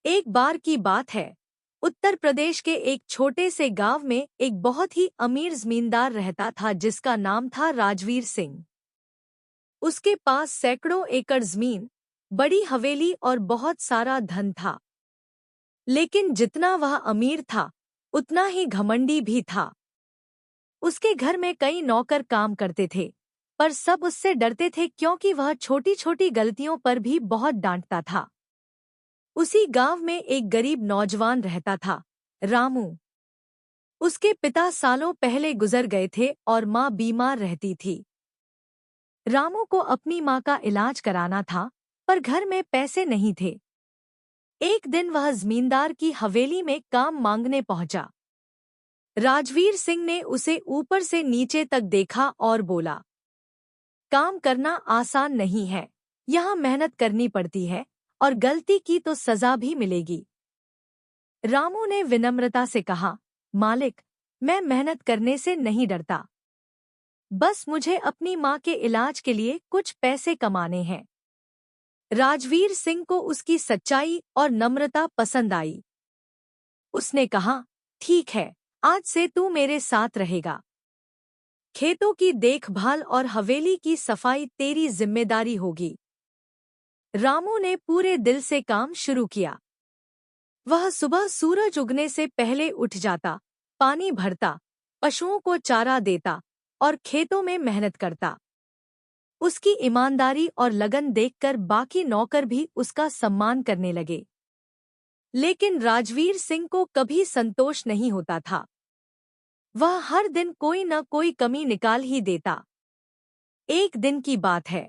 एक बार की बात है। उत्तर प्रदेश के एक छोटे से गांव में एक बहुत ही अमीर जमींदार रहता था जिसका नाम था राजवीर सिंह। उसके पास सैकड़ों एकड़ जमीन, बड़ी हवेली और बहुत सारा धन था। लेकिन जितना वह अमीर था उतना ही घमंडी भी था। उसके घर में कई नौकर काम करते थे, पर सब उससे डरते थे क्योंकि वह छोटी छोटी गलतियों पर भी बहुत डांटता था। उसी गांव में एक गरीब नौजवान रहता था, रामू। उसके पिता सालों पहले गुजर गए थे और माँ बीमार रहती थी। रामू को अपनी माँ का इलाज कराना था, पर घर में पैसे नहीं थे। एक दिन वह जमींदार की हवेली में काम मांगने पहुंचा। राजवीर सिंह ने उसे ऊपर से नीचे तक देखा और बोला, काम करना आसान नहीं है, यहाँ मेहनत करनी पड़ती है और गलती की तो सजा भी मिलेगी। रामू ने विनम्रता से कहा, मालिक, मैं मेहनत करने से नहीं डरता। बस मुझे अपनी माँ के इलाज के लिए कुछ पैसे कमाने हैं। राजवीर सिंह को उसकी सच्चाई और नम्रता पसंद आई। उसने कहा, ठीक है, आज से तू मेरे साथ रहेगा। खेतों की देखभाल और हवेली की सफाई तेरी जिम्मेदारी होगी। रामू ने पूरे दिल से काम शुरू किया। वह सुबह सूरज उगने से पहले उठ जाता, पानी भरता, पशुओं को चारा देता और खेतों में मेहनत करता। उसकी ईमानदारी और लगन देखकर बाकी नौकर भी उसका सम्मान करने लगे। लेकिन राजवीर सिंह को कभी संतोष नहीं होता था। वह हर दिन कोई न कोई कमी निकाल ही देता। एक दिन की बात है।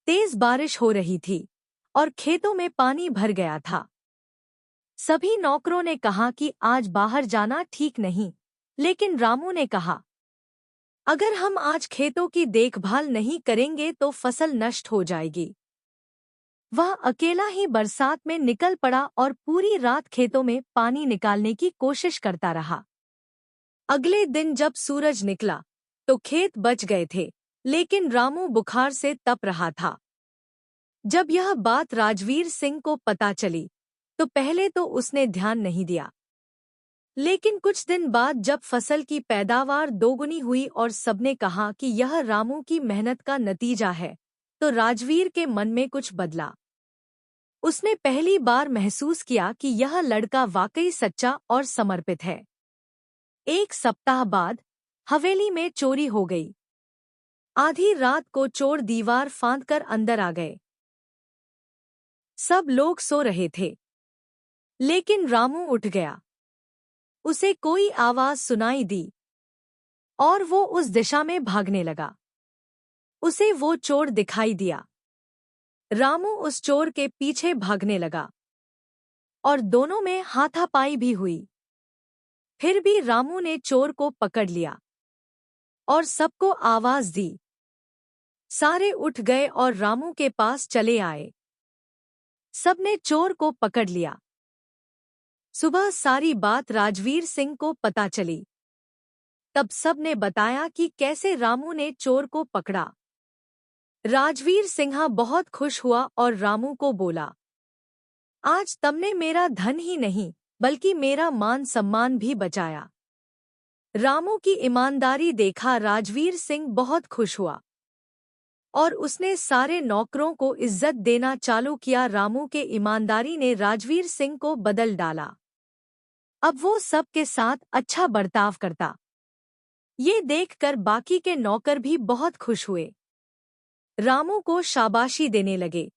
तेज बारिश हो रही थी और खेतों में पानी भर गया था। सभी नौकरों ने कहा कि आज बाहर जाना ठीक नहीं, लेकिन रामू ने कहा, अगर हम आज खेतों की देखभाल नहीं करेंगे तो फसल नष्ट हो जाएगी। वह अकेला ही बरसात में निकल पड़ा और पूरी रात खेतों में पानी निकालने की कोशिश करता रहा। अगले दिन जब सूरज निकला तो खेत बच गए थे, लेकिन रामू बुखार से तप रहा था। जब यह बात राजवीर सिंह को पता चली तो पहले तो उसने ध्यान नहीं दिया, लेकिन कुछ दिन बाद जब फसल की पैदावार दोगुनी हुई और सबने कहा कि यह रामू की मेहनत का नतीजा है, तो राजवीर के मन में कुछ बदला। उसने पहली बार महसूस किया कि यह लड़का वाकई सच्चा और समर्पित है। एक सप्ताह बाद हवेली में चोरी हो गई। आधी रात को चोर दीवार फांदकर अंदर आ गए। सब लोग सो रहे थे, लेकिन रामू उठ गया। उसे कोई आवाज सुनाई दी और वो उस दिशा में भागने लगा। उसे वो चोर दिखाई दिया। रामू उस चोर के पीछे भागने लगा और दोनों में हाथापाई भी हुई। फिर भी रामू ने चोर को पकड़ लिया और सबको आवाज दी। सारे उठ गए और रामू के पास चले आए। सबने चोर को पकड़ लिया। सुबह सारी बात राजवीर सिंह को पता चली। तब सबने बताया कि कैसे रामू ने चोर को पकड़ा। राजवीर सिंह बहुत खुश हुआ और रामू को बोला, आज तुमने मेरा धन ही नहीं बल्कि मेरा मान सम्मान भी बचाया। रामू की ईमानदारी देखा राजवीर सिंह बहुत खुश हुआ और उसने सारे नौकरों को इज्जत देना चालू किया। रामू के ईमानदारी ने राजवीर सिंह को बदल डाला। अब वो सबके साथ अच्छा बर्ताव करता। ये देखकर बाकी के नौकर भी बहुत खुश हुए। रामू को शाबाशी देने लगे।